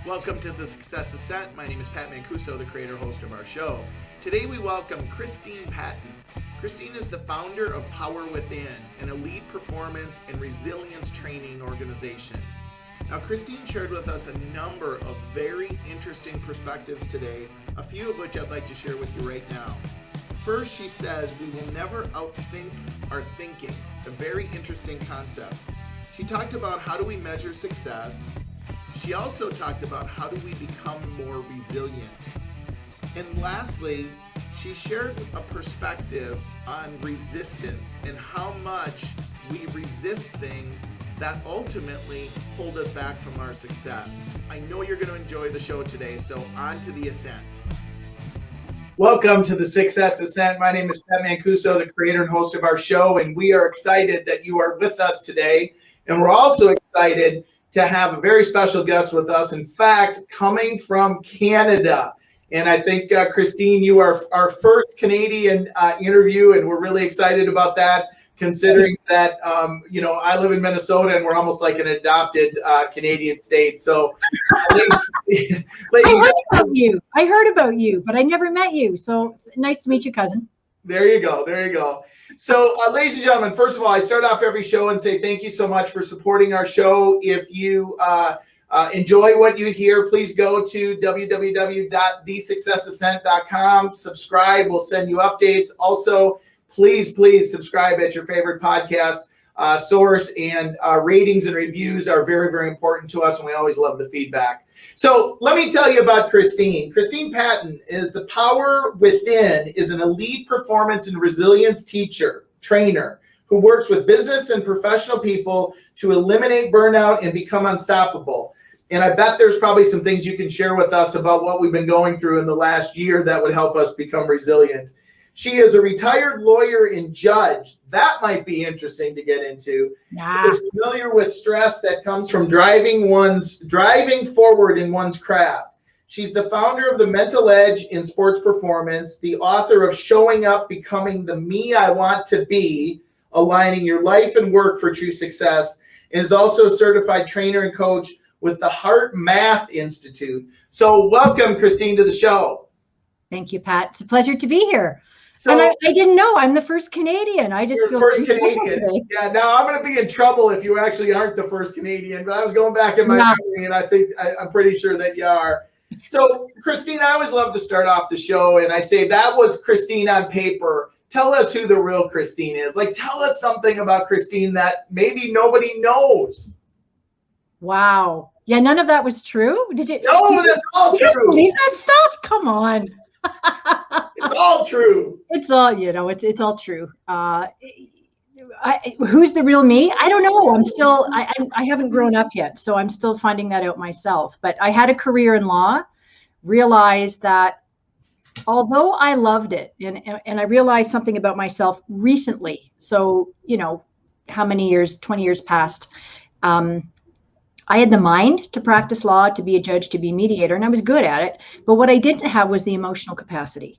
Welcome to the Success Ascent. My name is Pat Mancuso, the creator host of our show. Today we welcome Christine Patton. Christine is the founder of Power Within, an elite performance and resilience training organization. Now, Christine shared with us a number of very interesting perspectives today, a few of which I'd like to share with you right now. First, she says we will never outthink our thinking, a very interesting concept. She talked about how do we measure success. She also talked about how do we become more resilient. And lastly, she shared a perspective on resistance and how much we resist things that ultimately hold us back from our success. I know you're going to enjoy the show today, so on to the ascent. Welcome to the Success Ascent. My name is Pat Mancuso, the creator and host of our show, and we are excited that you are with us today. And we're also excited to have a very special guest with us. In fact, coming from Canada. And I think, Christine, you are our first Canadian interview, and we're really excited about that, considering that, I live in Minnesota, and we're almost like an adopted Canadian state. So, I heard about you, but I never met you. So nice to meet you, cousin. There you go. So, ladies and gentlemen, first of all, I start off every show and say thank you so much for supporting our show. If you enjoy what you hear, please go to www.thesuccessascent.com. Subscribe. We'll send you updates. Also, please subscribe at your favorite podcast source. And ratings and reviews are very, very important to us, and we always love the feedback. So let me tell you about Christine. Christine Patton is the Power Within, is an elite performance and resilience trainer who works with business and professional people to eliminate burnout and become unstoppable. And I bet there's probably some things you can share with us about what we've been going through in the last year that would help us become resilient. She is a retired lawyer and judge. That might be interesting to get into. Is familiar with stress that comes from driving forward in one's craft. She's the founder of the Mental Edge in Sports Performance, the author of Showing Up, Becoming the Me I Want to Be, Aligning Your Life and Work for True Success, and is also a certified trainer and coach with the HeartMath Institute. So welcome, Christine, to the show. Thank you, Pat. It's a pleasure to be here. So, and I didn't know I'm the first Canadian. I just you're feel first Canadian. Yeah, now I'm going to be in trouble if you actually aren't the first Canadian, but I was going back in my memory, and I'm pretty sure that you are. So, Christine, I always love to start off the show, and I say that was Christine on paper. Tell us who the real Christine is. Like, tell us something about Christine that maybe nobody knows. Wow. Yeah, none of that was true. Did you? No, that's all true. Believe that stuff? Come on. It's all true. It's all, it's all true. Who's the real me? I don't know. I haven't grown up yet, so I'm still finding that out myself. But I had a career in law, realized that although I loved it, and I realized something about myself recently. So, how many years, 20 years past, I had the mind to practice law, to be a judge, to be a mediator, and I was good at it. But what I didn't have was the emotional capacity.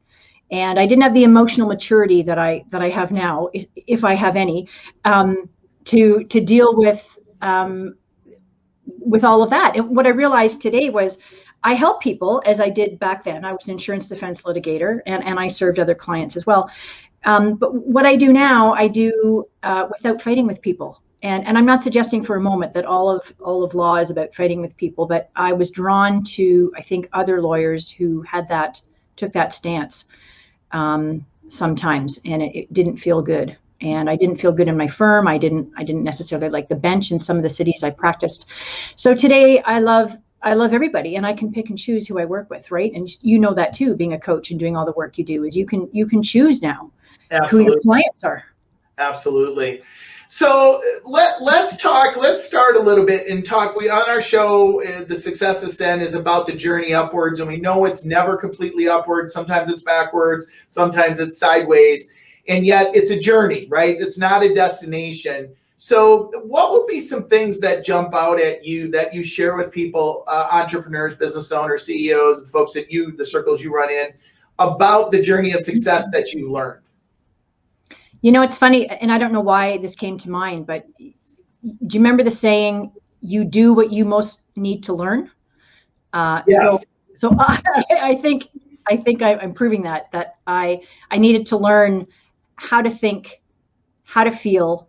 And I didn't have the emotional maturity that I have now, if I have any, to deal with all of that. And what I realized today was I help people, as I did back then. I was an insurance defense litigator, and I served other clients as well. But what I do now, I do without fighting with people. And I'm not suggesting for a moment that all of law is about fighting with people, but I was drawn to, I think, other lawyers who took that stance sometimes, and it didn't feel good. And I didn't feel good in my firm. I didn't necessarily like the bench in some of the cities I practiced. So today I love everybody, and I can pick and choose who I work with, right? And you know that too, being a coach and doing all the work you do, is you can choose now. Absolutely. Who your clients are. Absolutely. So let's start a little bit and talk. On our show, the Success Ascent is about the journey upwards, and we know it's never completely upwards. Sometimes it's backwards, sometimes it's sideways, and yet it's a journey, right? It's not a destination. So what would be some things that jump out at you that you share with people, entrepreneurs, business owners, CEOs, the folks the circles you run in, about the journey of success that you've learned? It's funny, and I don't know why this came to mind, but do you remember the saying, you do what you most need to learn? Yes. So I think I'm proving that I needed to learn how to think, how to feel,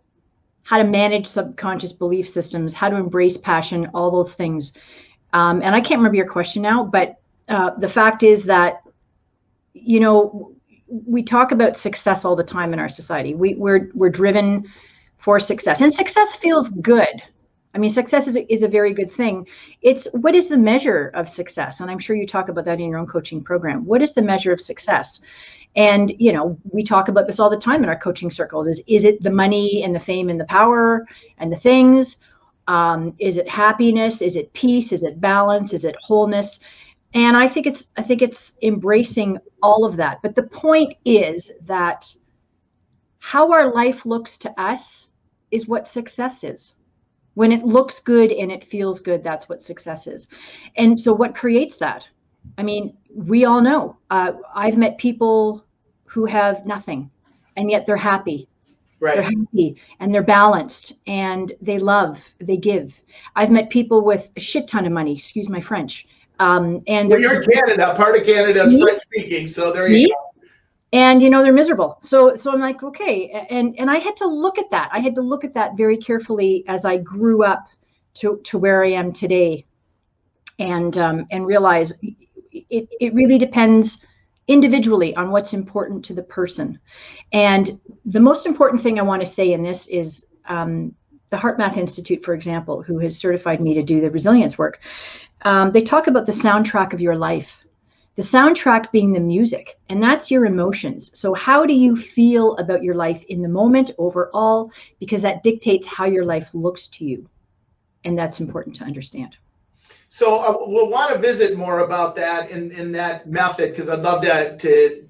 how to manage subconscious belief systems, how to embrace passion, all those things. And I can't remember your question now, but the fact is that, you know, we talk about success all the time in our society. We're driven for success, and success feels good. I mean, success is a very good thing. It's what is the measure of success? And I'm sure you talk about that in your own coaching program. What is the measure of success? And, you know, we talk about this all the time in our coaching circles. Is it the money and the fame and the power and the things? Is it happiness? Is it peace? Is it balance? Is it wholeness? And I think it's embracing all of that. But the point is that how our life looks to us is what success is. When it looks good and it feels good, that's what success is. And so what creates that? I mean, we all know. I've met people who have nothing, and yet they're happy. Right. They're happy and they're balanced and they love, they give. I've met people with a shit ton of money, excuse my French. And well, you're in Canada. Part of Canada is French speaking, so there you go. And, you know, they're miserable. So I'm like, okay. And I had to look at that. I had to look at that very carefully as I grew up to where I am today, and realize it really depends individually on what's important to the person. And the most important thing I want to say in this is the HeartMath Institute, for example, who has certified me to do the resilience work. They talk about the soundtrack of your life. The soundtrack being the music, and that's your emotions. So how do you feel about your life in the moment overall? Because that dictates how your life looks to you. And that's important to understand. So we'll want to visit more about that in that method, because I'd love to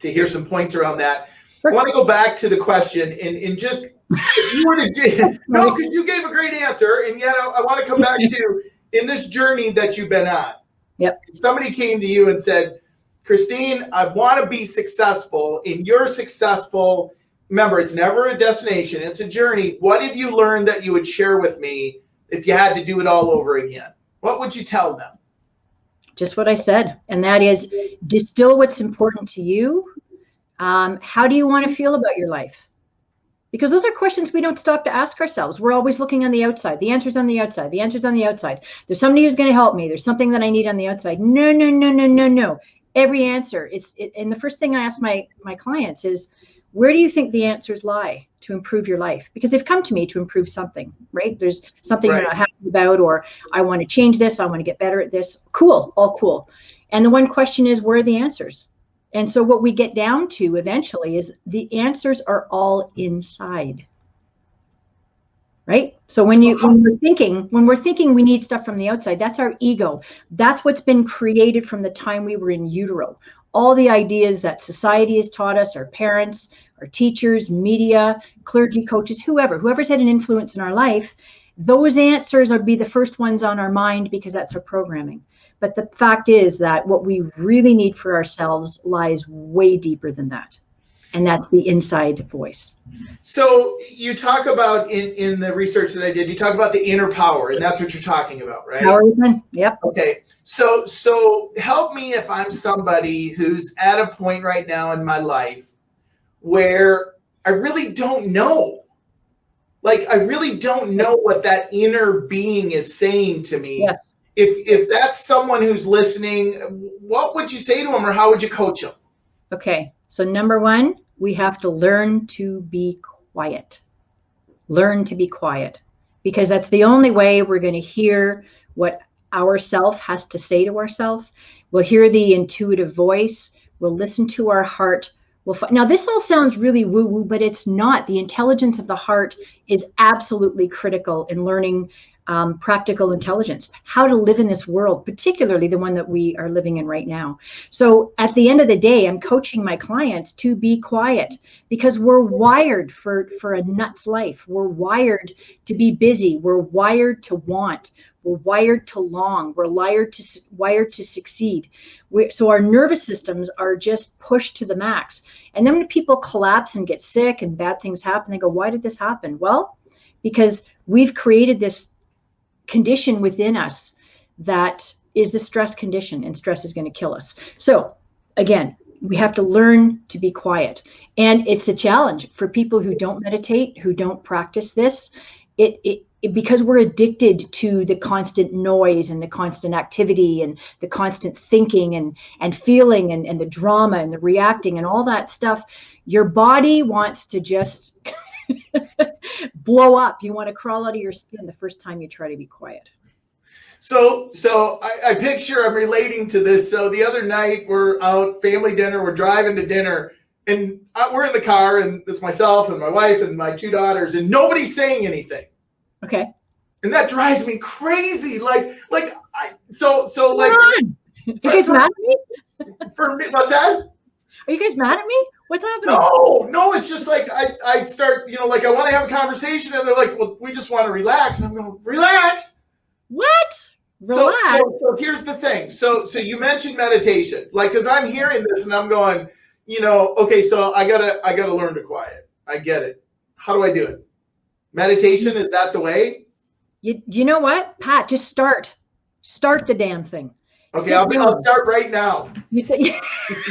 hear some points around that. Sure. I want to go back to the question and just, if you were to do, no, because you gave a great answer, and yet I want to come back to, in this journey that you've been on. Yep. If somebody came to you and said, Christine, I want to be successful, and you're successful. Remember, it's never a destination, it's a journey. What have you learned that you would share with me if you had to do it all over again? What would you tell them? Just what I said, and that is distill what's important to you. How do you want to feel about your life? Because those are questions we don't stop to ask ourselves. We're always looking on the outside. The answer's on the outside. The answer's on the outside. There's somebody who's going to help me. There's something that I need on the outside. No. Every answer. And the first thing I ask my clients is, where do you think the answers lie to improve your life? Because they've come to me to improve something, right? There's something right. They're not happy about, or I want to change this. I want to get better at this. Cool, all cool. And the one question is, where are the answers? And so what we get down to eventually is the answers are all inside, right? So when we're thinking we need stuff from the outside, that's our ego. That's what's been created from the time we were in utero. All the ideas that society has taught us, our parents, our teachers, media, clergy, coaches, whoever's had an influence in our life, those answers would be the first ones on our mind because that's our programming. But the fact is that what we really need for ourselves lies way deeper than that. And that's the inside voice. So you talk about in the research that I did, you talk about the inner power, and that's what you're talking about, right? Power within, yep. Okay. So help me if I'm somebody who's at a point right now in my life where I really don't know. Like, I really don't know what that inner being is saying to me. Yes. If that's someone who's listening, what would you say to them, or how would you coach them? Okay. So number one, we have to learn to be quiet. Learn to be quiet, because that's the only way we're going to hear what ourself has to say to ourselves. We'll hear the intuitive voice. We'll listen to our heart. Now, this all sounds really woo-woo, but it's not. The intelligence of the heart is absolutely critical in learning practical intelligence, how to live in this world, particularly the one that we are living in right now. So at the end of the day, I'm coaching my clients to be quiet, because we're wired for a nuts life. We're wired to be busy. We're wired to want. We're wired to long. We're wired to succeed. So our nervous systems are just pushed to the max. And then when people collapse and get sick and bad things happen, they go, why did this happen? Well, because we've created this condition within us that is the stress condition, and stress is going to kill us. So again, we have to learn to be quiet. And it's a challenge for people who don't meditate, who don't practice this. Because we're addicted to the constant noise and the constant activity and the constant thinking and feeling and the drama and the reacting and all that stuff, your body wants to just blow up. You want to crawl out of your skin the first time you try to be quiet. So I picture I'm relating to this. So the other night we're out, family dinner, we're driving to dinner, and we're in the car, and it's myself and my wife and my 2 daughters, and nobody's saying anything. Okay. And that drives me crazy. Are you guys mad at me? For me, what's that? Are you guys mad at me? What's happening? No, it's just like I start, I want to have a conversation, and they're like, well, we just want to relax. And I'm going, relax? What? Relax? So here's the thing. So you mentioned meditation, because I'm hearing this and I'm going, okay, so I gotta learn to quiet. I get it. How do I do it? Meditation, is that the way? You know what, Pat? Just start the damn thing. Okay, I'll start right now.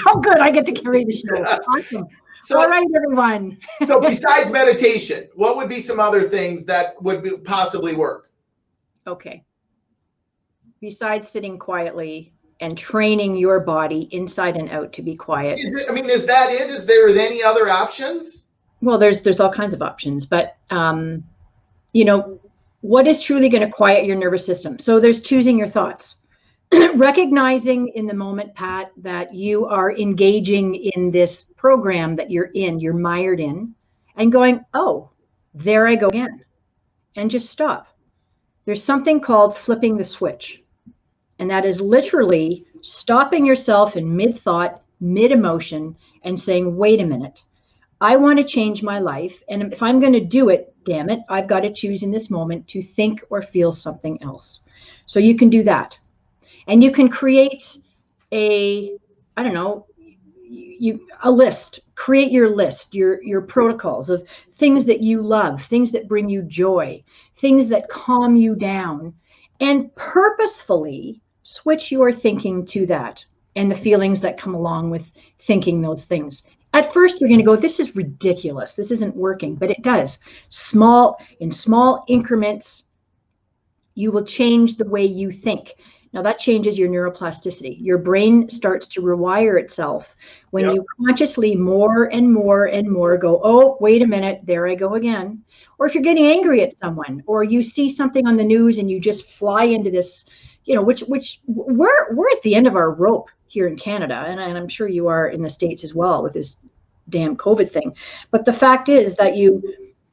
Oh, good. I get to carry the show. Awesome. So, all right, everyone. So besides meditation, what would be some other things that would possibly work? Okay. Besides sitting quietly and training your body inside and out to be quiet. Is that it? Is there any other options? Well, there's all kinds of options, but what is truly going to quiet your nervous system? So there's choosing your thoughts, recognizing in the moment, Pat, that you are engaging in this program that you're mired in, and going, oh, there I go again, and just stop. There's something called flipping the switch. And that is literally stopping yourself in mid-thought, mid-emotion, and saying, wait a minute, I want to change my life. And if I'm going to do it, damn it, I've got to choose in this moment to think or feel something else. So you can do that. And you can create a list. Create your list, your protocols of things that you love, things that bring you joy, things that calm you down, and purposefully switch your thinking to that and the feelings that come along with thinking those things. At first, you're going to go, this is ridiculous. This isn't working, but it does. In small increments, you will change the way you think. Now that changes your neuroplasticity. Your brain starts to rewire itself when you consciously more and more and more go, oh, wait a minute, there I go again. Or if you're getting angry at someone, or you see something on the news and you just fly into this, which we're at the end of our rope here in Canada, and I'm sure you are in the States as well with this damn COVID thing. But the fact is that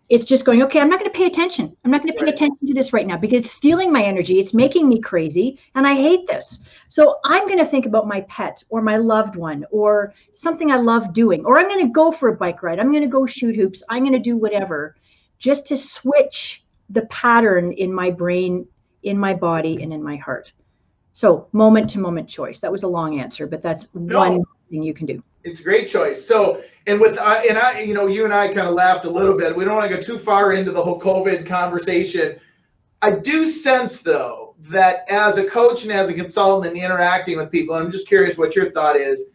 it's just going, okay, I'm not going to pay attention. I'm not going to pay attention to this right now because it's stealing my energy. It's making me crazy, and I hate this. So I'm going to think about my pet or my loved one or something I love doing, or I'm going to go for a bike ride. I'm going to go shoot hoops. I'm going to do whatever just to switch the pattern in my brain, in my body, and in my heart. So moment to moment choice. That was a long answer, but that's one thing you can do. It's a great choice. So, you and I kind of laughed a little bit. We don't want to go too far into the whole COVID conversation. I do sense, though, that as a coach and as a consultant and interacting with people, and I'm just curious what your thought is,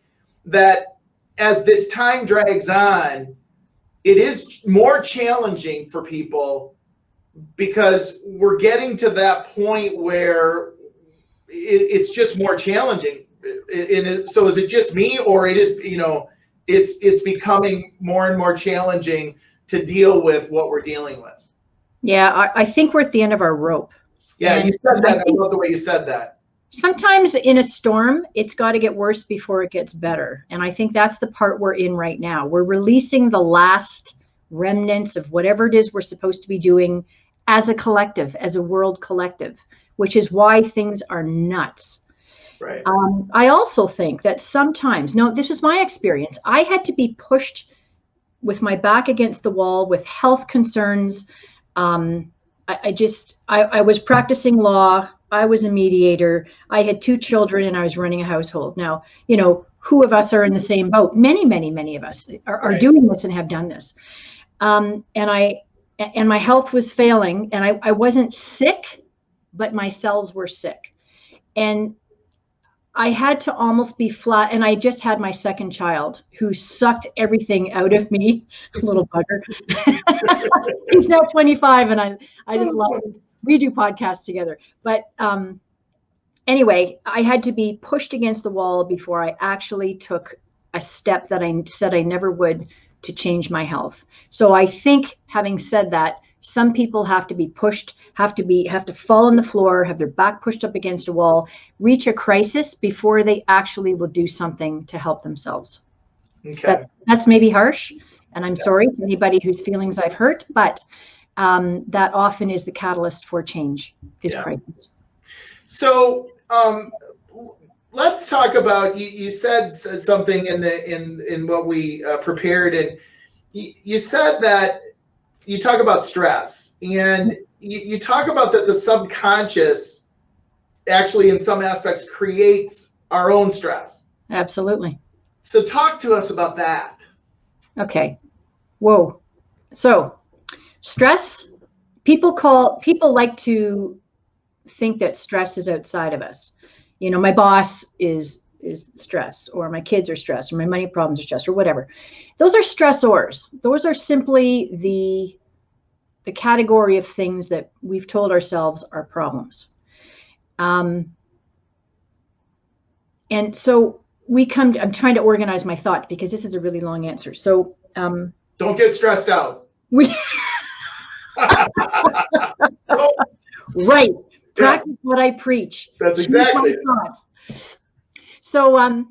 that as this time drags on, it is more challenging for people because we're getting to that point where it's just more challenging. So is it just me, or it is, it's becoming more and more challenging to deal with what we're dealing with? Yeah, I think we're at the end of our rope. Yeah, and you said that. I love the way you said that. Sometimes in a storm, it's got to get worse before it gets better. And I think that's the part we're in right now. We're releasing the last remnants of whatever it is we're supposed to be doing as a collective, as a world collective, which is why things are nuts. Right. I also think that sometimes, this is my experience, I had to be pushed with my back against the wall with health concerns. I was practicing law. I was a mediator. I had 2 children and I was running a household. Now, who of us are in the same boat? Many, many, many of us are doing this and have done this. And my health was failing, and I wasn't sick, but my cells were sick. And I had to almost be flat, and I just had my second child who sucked everything out of me. Little bugger. He's now 25, and I just love him. We do podcasts together. But anyway, I had to be pushed against the wall before I actually took a step that I said I never would to change my health. So I think, having said that, some people have to be pushed, have to fall on the floor, have their back pushed up against a wall, reach a crisis before they actually will do something to help themselves. Okay. That's maybe harsh, and I'm sorry to anybody whose feelings I've hurt, but that often is the catalyst for change, is crisis. So let's talk about, you said something in what we prepared, and you said that you talk about stress, and you talk about that the subconscious actually in some aspects creates our own stress. Absolutely. So talk to us about that. Okay. Whoa. So stress, people like to think that stress is outside of us. You know, my boss is stress, or my kids are stressed, or my money problems are stress, or whatever. Those are stressors. Those are simply the category of things that we've told ourselves are problems. And so I'm trying to organize my thought because this is a really long answer. So don't get stressed out. Right. Practice what I preach. That's exactly it. So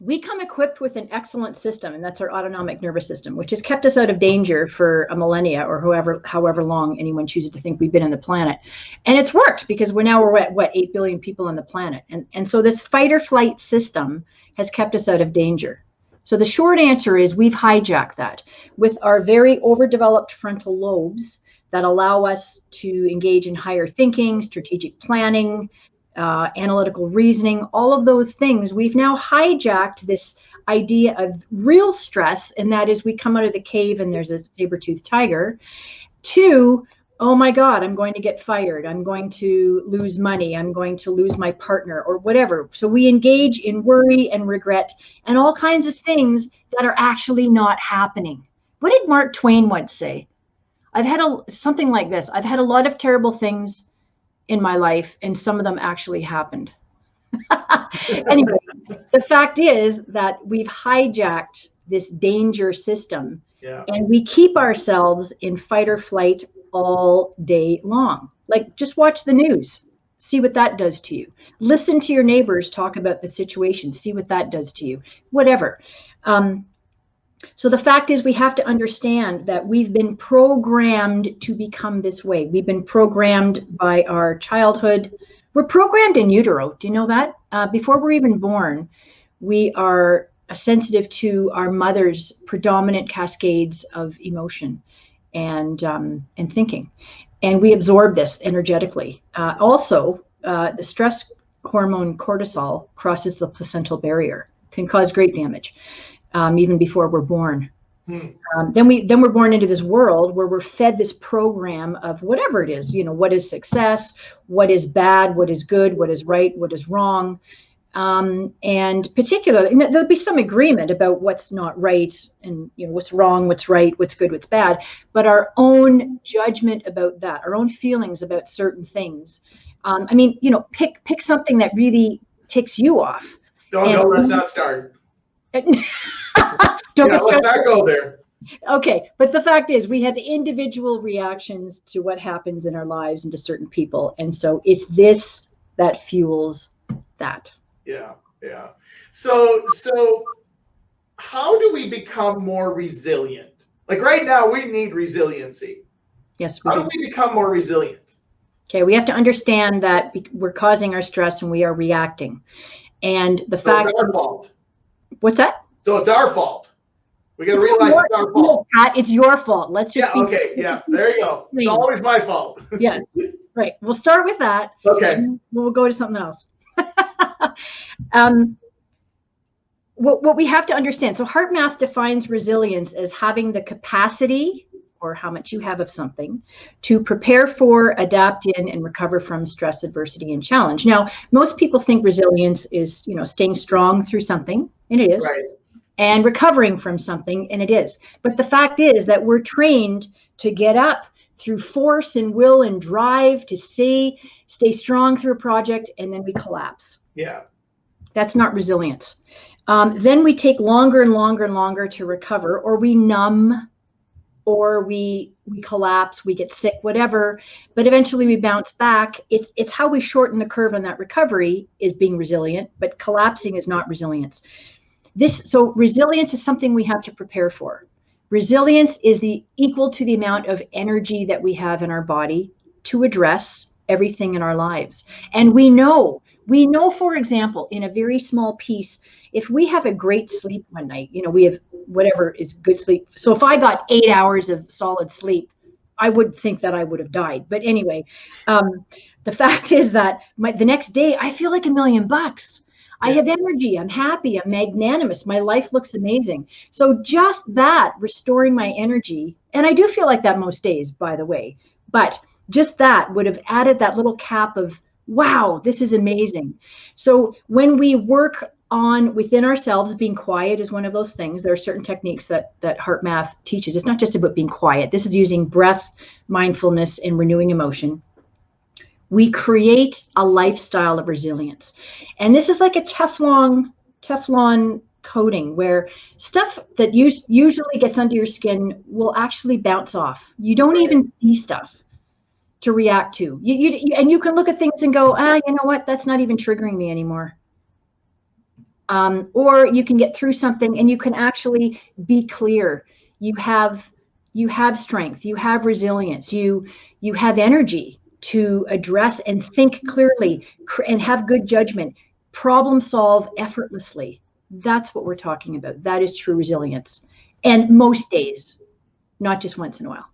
we come equipped with an excellent system, and that's our autonomic nervous system, which has kept us out of danger for a millennia, or however long anyone chooses to think we've been on the planet. And it's worked because we're at 8 billion people on the planet. And so this fight or flight system has kept us out of danger. So the short answer is we've hijacked that with our very overdeveloped frontal lobes that allow us to engage in higher thinking, strategic planning, analytical reasoning, all of those things. We've now hijacked this idea of real stress, and that is we come out of the cave and there's a saber-toothed tiger, to, oh my God, I'm going to get fired, I'm going to lose money, I'm going to lose my partner, or whatever. So we engage in worry and regret and all kinds of things that are actually not happening. What did Mark Twain once say? I've had something like this. I've had a lot of terrible things in my life, and some of them actually happened. Anyway, the fact is that we've hijacked this danger system, and we keep ourselves in fight or flight all day long. Like, just watch the news, see what that does to you. Listen to your neighbors talk about the situation, see what that does to you, whatever. So the fact is, we have to understand that we've been programmed to become this way. We've been programmed by our childhood. We're programmed in utero. Do you know that? Before we're even born, we are sensitive to our mother's predominant cascades of emotion and thinking. And we absorb this energetically. Also, the stress hormone cortisol crosses the placental barrier, can cause great damage. Even before we're born. Then we're born into this world where we're fed this program of whatever it is, what is success, what is bad, what is good, what is right, what is wrong. And particularly, and there'll be some agreement about what's not right and what's wrong, what's right, what's good, what's bad, but our own judgment about that, our own feelings about certain things. Pick something that really ticks you off. No, let's not start. Let's not go there. Okay, but the fact is, we have individual reactions to what happens in our lives and to certain people, and so it's this that fuels that. Yeah. So how do we become more resilient? Like right now, we need resiliency. Yes, how do we become more resilient? Okay, we have to understand that we're causing our stress and we are reacting, and the fact it's our fault. What's that? So it's our fault. We got to realize it's our fault. Pat, it's your fault. Let's just there you go. It's always my fault. Yes, right. We'll start with that. Okay. And we'll go to something else. What we have to understand. So HeartMath defines resilience as having the capacity or how much you have of something to prepare for, adapt in, and recover from stress, adversity, and challenge. Now, most people think resilience is, staying strong through something, and it is, Right. and recovering from something, and it is. But the fact is that we're trained to get up through force and will and drive to stay strong through a project, and then we collapse. Yeah. That's not resilience. Then we take longer and longer and longer to recover, or we numb, or we collapse, we get sick, whatever, but eventually we bounce back. It's how we shorten the curve on that recovery is being resilient, but collapsing is not resilience. So resilience is something we have to prepare for. Resilience is equal to the amount of energy that we have in our body to address everything in our lives. And we know, for example, in a very small piece, if we have a great sleep one night, we have whatever is good sleep. So if I got 8 hours of solid sleep, I would think that I would have died. But anyway, the fact is that the next day I feel like $1 million. I have energy. I'm happy. I'm magnanimous. My life looks amazing. So just that, restoring my energy, and I do feel like that most days, by the way, but just that would have added that little cap of, wow, this is amazing. So when we work on within ourselves, being quiet is one of those things. There are certain techniques that HeartMath teaches. It's not just about being quiet. This is using breath, mindfulness, and renewing emotion. We create a lifestyle of resilience. And this is like a Teflon coating where stuff that usually gets under your skin will actually bounce off. You don't even see stuff to react to. And you can look at things and go, you know what? That's not even triggering me anymore. Or you can get through something and you can actually be clear. You have strength, you have resilience, you have energy to address and think clearly and have good judgment, problem solve effortlessly. That's what we're talking about. That is true resilience. And most days, not just once in a while.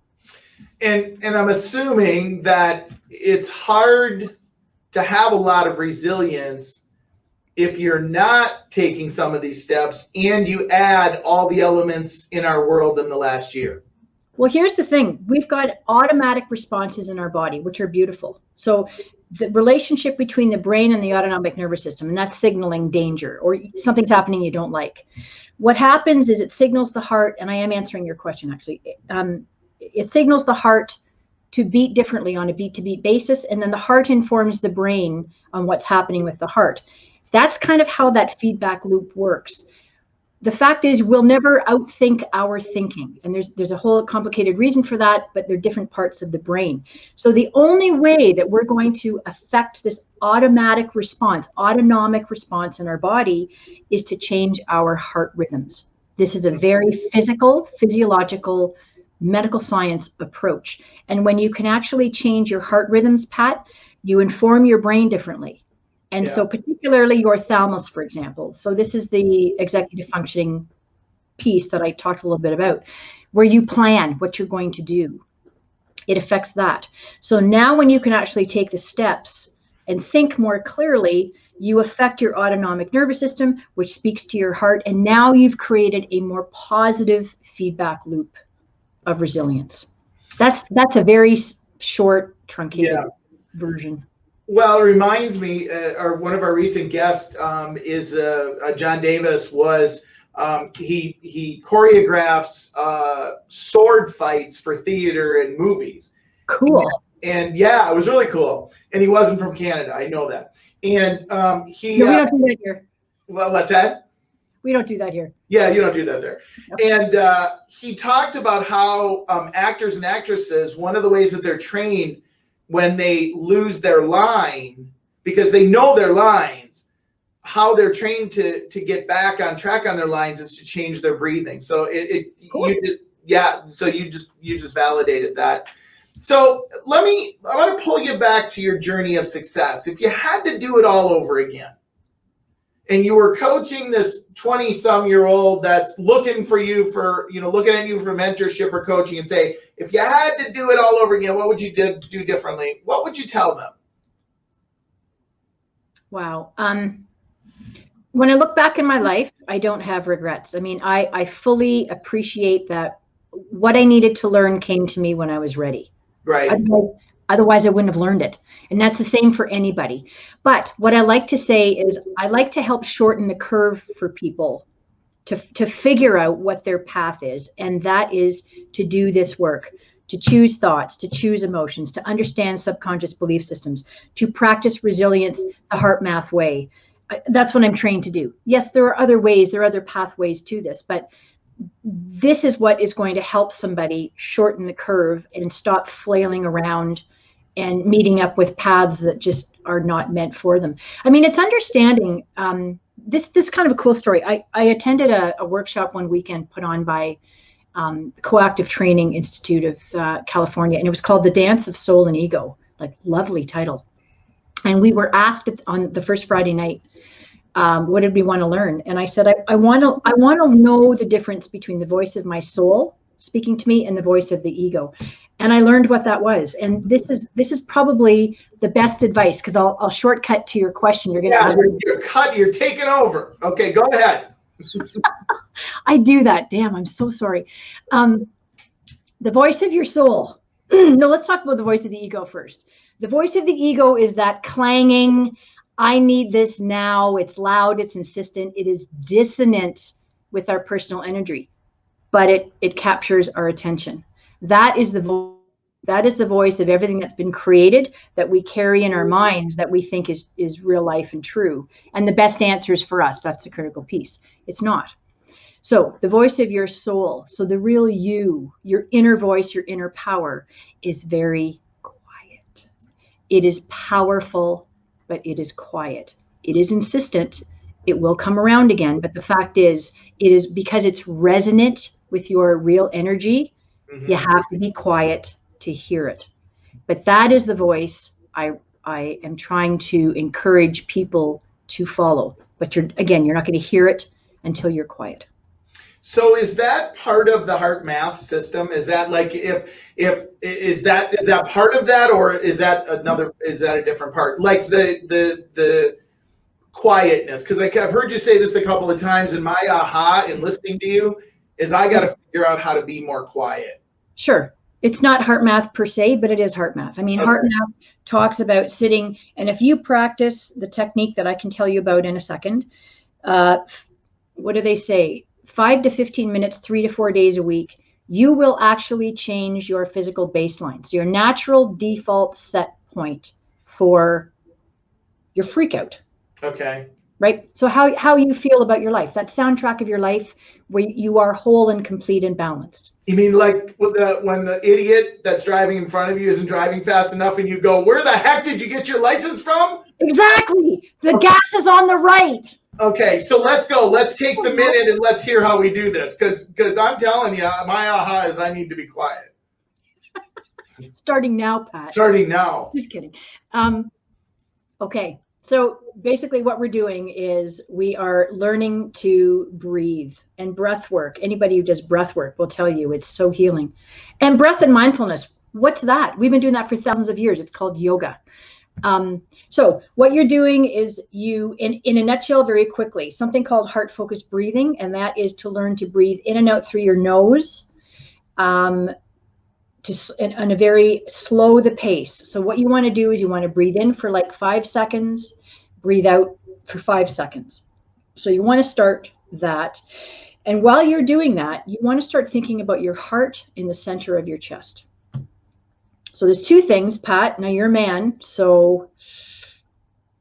And I'm assuming that it's hard to have a lot of resilience if you're not taking some of these steps and you add all the elements in our world in the last year. Well, here's the thing. We've got automatic responses in our body, which are beautiful. So the relationship between the brain and the autonomic nervous system, and that's signaling danger or something's happening you don't like. What happens is it signals the heart, and I am answering your question, actually. It signals the heart to beat differently on a beat-to-beat basis, and then the heart informs the brain on what's happening with the heart. That's kind of how that feedback loop works. The fact is, we'll never outthink our thinking. And there's a whole complicated reason for that, but they're different parts of the brain. So the only way that we're going to affect this autonomic response in our body is to change our heart rhythms. This is a very physiological, medical science approach. And when you can actually change your heart rhythms, Pat, you inform your brain differently. And so particularly your thalamus, for example. So this is the executive functioning piece that I talked a little bit about, where you plan what you're going to do. It affects that. So now when you can actually take the steps and think more clearly, you affect your autonomic nervous system, which speaks to your heart. And now you've created a more positive feedback loop of resilience. That's a very short, truncated version. Well, it reminds me, one of our recent guests is John Davis. He choreographs sword fights for theater and movies. Cool. And yeah, it was really cool. And he wasn't from Canada. I know that. And No, we don't do that here. Well, what's that? We don't do that here. Yeah, you don't do that there. Nope. And he talked about how actors and actresses, one of the ways that they're trained when they lose their line, because they know their lines, how they're trained to get back on track on their lines is to change their breathing. So Cool. So you just validated that. So I want to pull you back to your journey of success. If you had to do it all over again, and you were coaching this 20-some-year-old that's looking at you for mentorship or coaching, and say, if you had to do it all over again, what would you do differently? What would you tell them? Wow. When I look back in my life, I don't have regrets. I mean, I fully appreciate that what I needed to learn came to me when I was ready. Right. Otherwise I wouldn't have learned it. And that's the same for anybody. But what I like to say is I like to help shorten the curve for people to figure out what their path is. And that is to do this work, to choose thoughts, to choose emotions, to understand subconscious belief systems, to practice resilience the HeartMath way. That's what I'm trained to do. Yes, there are other ways, there are other pathways to this, but this is what is going to help somebody shorten the curve and stop flailing around and meeting up with paths that just are not meant for them. I mean, it's understanding this kind of a cool story. I attended a workshop one weekend put on by Coactive Training Institute of California, and it was called The Dance of Soul and Ego. Like, lovely title. And we were asked on the first Friday night, what did we want to learn? And I said, I want to know the difference between the voice of my soul speaking to me and the voice of the ego. And I learned what that was. And this is probably the best advice, because I'll shortcut to your question. You're going to ask. You're taking over. Okay, go ahead. I do that. Damn, I'm so sorry. The voice of your soul. No, let's talk about the voice of the ego first. The voice of the ego is that clanging, I need this now. It's loud, it's insistent, it is dissonant with our personal energy, but it captures our attention. That is the voice of everything that's been created, that we carry in our minds, that we think is real life and true. And the best answers for us, that's the critical piece. It's not. So the voice of your soul, so the real you, your inner voice, your inner power, is very quiet. It is powerful, but it is quiet. It is insistent. It will come around again. But the fact is, it is because it's resonant with your real energy. Mm-hmm. You have to be quiet to hear it. But that is the voice I am trying to encourage people to follow. But you're not going to hear it until you're quiet. So is that part of the HeartMath system? Is that like is that part of that, or is that a different part? Like the quietness, because I've heard you say this a couple of times, and my aha in listening to you is I got to figure out how to be more quiet. Sure. It's not HeartMath per se, but it is HeartMath. I mean, okay. HeartMath talks about sitting, and if you practice the technique that I can tell you about in a second, what do they say? 5 to 15 minutes, 3 to 4 days a week, you will actually change your physical baseline. So your natural default set point for your freak out. Okay. Right? So how you feel about your life, that soundtrack of your life where you are whole and complete and balanced. You mean like when the idiot that's driving in front of you isn't driving fast enough and you go, where the heck did you get your license from? Exactly. The gas is on the right. Okay, so let's go. Let's take the minute and let's hear how we do this. Because I'm telling you, my aha is I need to be quiet. Starting now, Pat. Starting now. Just kidding. Okay, so basically what we're doing is we are learning to breathe and breath work. Anybody who does breath work will tell you it's so healing. And breath and mindfulness, what's that? We've been doing that for thousands of years. It's called yoga. So what you're doing is in a nutshell, very quickly, something called heart-focused breathing, and that is to learn to breathe in and out through your nose, on a very slow the pace. So what you want to do is you want to breathe in for like 5 seconds, breathe out for 5 seconds. So you want to start that. And while you're doing that, you want to start thinking about your heart in the center of your chest. So there's two things, Pat. Now you're a man, so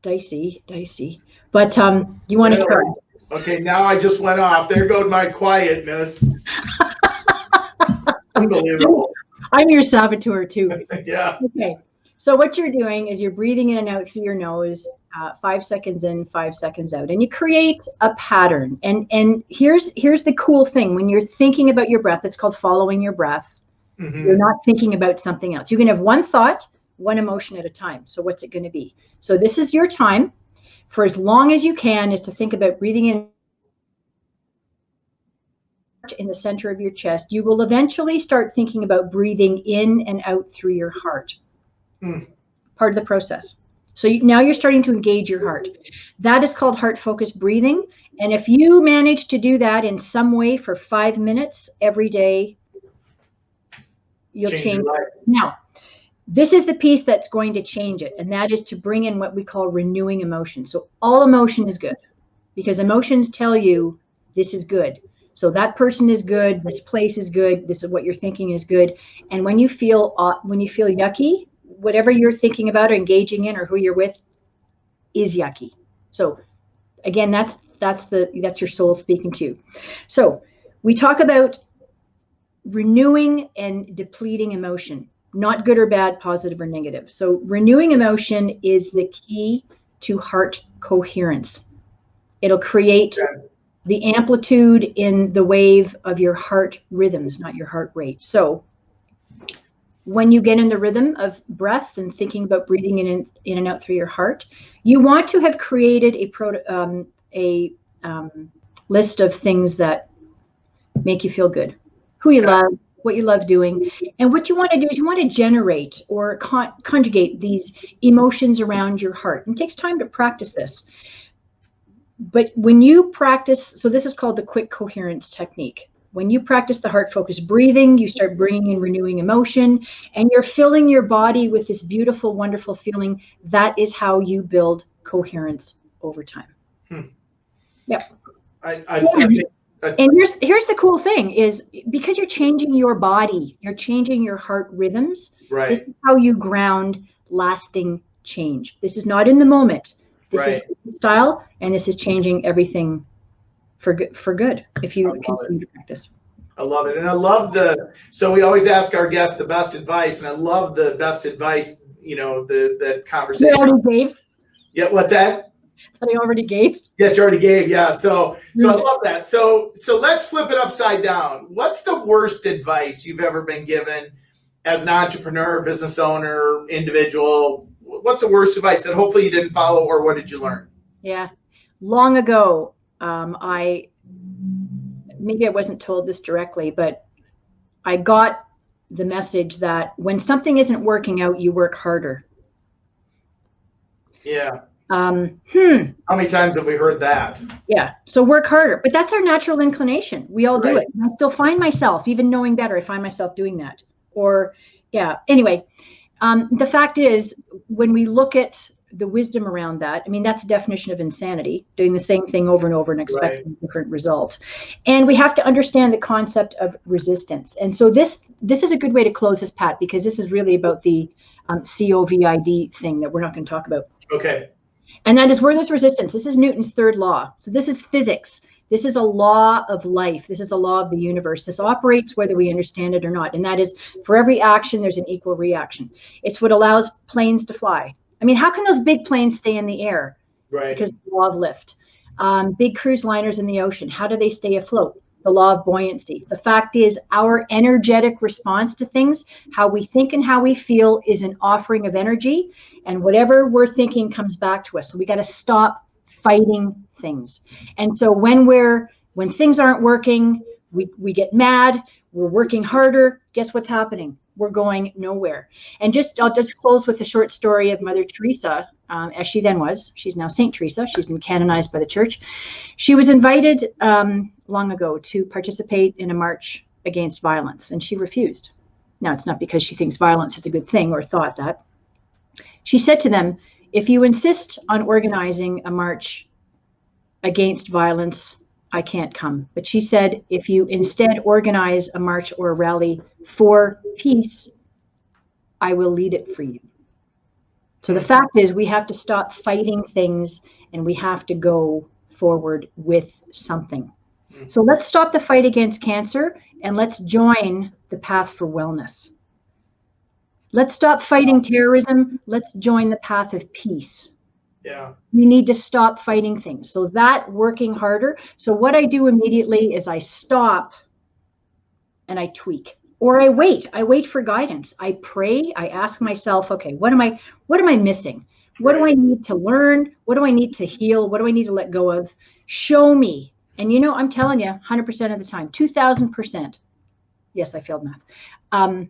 dicey. But you want to try. Okay, now I just went off. There goes my quietness. Unbelievable. I'm your saboteur too. Yeah. Okay. So what you're doing is you're breathing in and out through your nose, 5 seconds in, 5 seconds out, and you create a pattern. And here's the cool thing: when you're thinking about your breath, it's called following your breath. Mm-hmm. You're not thinking about something else. You can have one thought, one emotion at a time. So what's it going to be? So this is your time for as long as you can is to think about breathing in the center of your chest. You will eventually start thinking about breathing in and out through your heart. Part of the process. So now you're starting to engage your heart. That is called heart-focused breathing. And if you manage to do that in some way for 5 minutes every day, you'll change your life. Now, this is the piece that's going to change it, and that is to bring in what we call renewing emotion. So all emotion is good, because emotions tell you this is good. So that person is good, this place is good, this is what you're thinking is good. And when you feel yucky, whatever you're thinking about or engaging in or who you're with is yucky. So again, that's your soul speaking to you. So we talk about renewing and depleting emotion, not good or bad, positive or negative. So renewing emotion is the key to heart coherence. It'll create the amplitude in the wave of your heart rhythms, not your heart rate. So when you get in the rhythm of breath and thinking about breathing in and out through your heart, you want to have created a list of things that make you feel good, who you love, what you love doing. And what you want to do is you want to generate or conjugate these emotions around your heart. And it takes time to practice this. But when you practice, so this is called the quick coherence technique. When you practice the heart focused breathing, you start bringing in renewing emotion, and you're filling your body with this beautiful, wonderful feeling. That is how you build coherence over time. Yep. And here's the cool thing is, because you're changing your body, you're changing your heart rhythms. Right. This is how you ground lasting change. This is not in the moment. This is style, and this is changing everything for good if you continue to practice. I love it. And I love so we always ask our guests the best advice, and I love the best advice, that conversation. You already gave? Yeah, what's that? That I already gave? Yeah, you already gave, yeah. So I love that. So let's flip it upside down. What's the worst advice you've ever been given as an entrepreneur, business owner, individual? What's the worst advice that hopefully you didn't follow, or what did you learn? Yeah. Long ago, maybe I wasn't told this directly, but I got the message that when something isn't working out, you work harder. Yeah. How many times have we heard that? Yeah. So work harder, but that's our natural inclination. We all do it. And I still find myself, even knowing better, I find myself doing that. Anyway, the fact is, when we look at the wisdom around that, I mean, that's the definition of insanity, doing the same thing over and over and expecting a different result. And we have to understand the concept of resistance. And so this is a good way to close this, Pat, because this is really about the COVID thing that we're not going to talk about. Okay. And that is where there's resistance. This is Newton's third law. So this is physics. This is a law of life. This is the law of the universe. This operates whether we understand it or not. And that is, for every action, there's an equal reaction. It's what allows planes to fly. I mean, how can those big planes stay in the air? Right. Because of the law of lift. Big cruise liners in the ocean, how do they stay afloat? The law of buoyancy. The fact is, our energetic response to things, how we think and how we feel, is an offering of energy, and whatever we're thinking comes back to us. So we got to stop fighting things. And so when things aren't working, we get mad, we're working harder. Guess what's happening? We're going nowhere. And I'll just close with a short story of Mother Teresa, as she then was. She's now Saint Teresa. She's been canonized by the church. She was invited long ago to participate in a march against violence, and she refused. Now, it's not because she thinks violence is a good thing or thought that. She said to them, if you insist on organizing a march against violence, I can't come. But she said, if you instead organize a march or a rally for peace, I will lead it for you. So the fact is, we have to stop fighting things, and we have to go forward with something. So let's stop the fight against cancer, and let's join the path for wellness. Let's stop fighting terrorism. Let's join the path of peace. Yeah. We need to stop fighting things. So that working harder. So what I do immediately is I stop and I tweak, or I wait for guidance. I pray. I ask myself, okay, what am I missing? What do I need to learn? What do I need to heal? What do I need to let go of? Show me. And I'm telling you, 100% of the time, 2000%. Yes, I failed math. I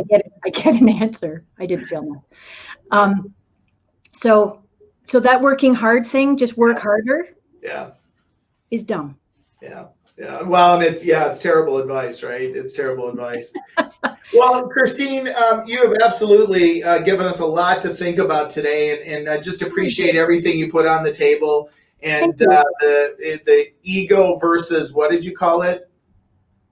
get an answer. I didn't fail math. So that working hard thing, just work harder. Yeah. Is dumb. Yeah. Yeah. Well, and it's terrible advice, right? It's terrible advice. Well, Christine, you have absolutely given us a lot to think about today, and just appreciate everything you put on the table. And the ego versus, what did you call it?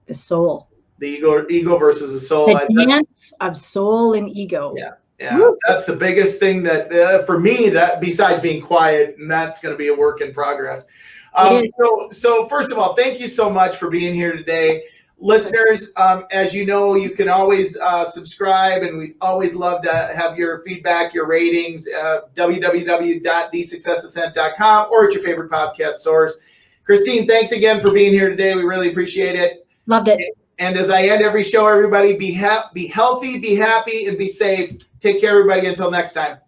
The soul. The ego versus the soul. The dance of soul and ego. Yeah. Woo. That's the biggest thing that for me, that besides being quiet, and that's going to be a work in progress. So first of all, thank you so much for being here today. Listeners, as you know, you can always subscribe, and we always love to have your feedback, your ratings, www.thesuccessascent.com or at your favorite podcast source. Christine, thanks again for being here today. We really appreciate it. Loved it. And as I end every show, everybody, be healthy, be happy, and be safe. Take care, everybody. Until next time.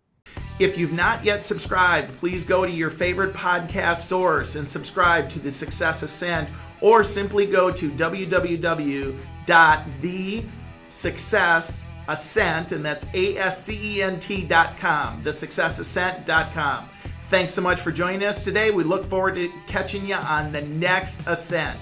If you've not yet subscribed, please go to your favorite podcast source and subscribe to The Success Ascent, or simply go to www.thesuccessascent, and that's ASCENT.com, thesuccessascent.com. Thanks so much for joining us today. We look forward to catching you on the next ascent.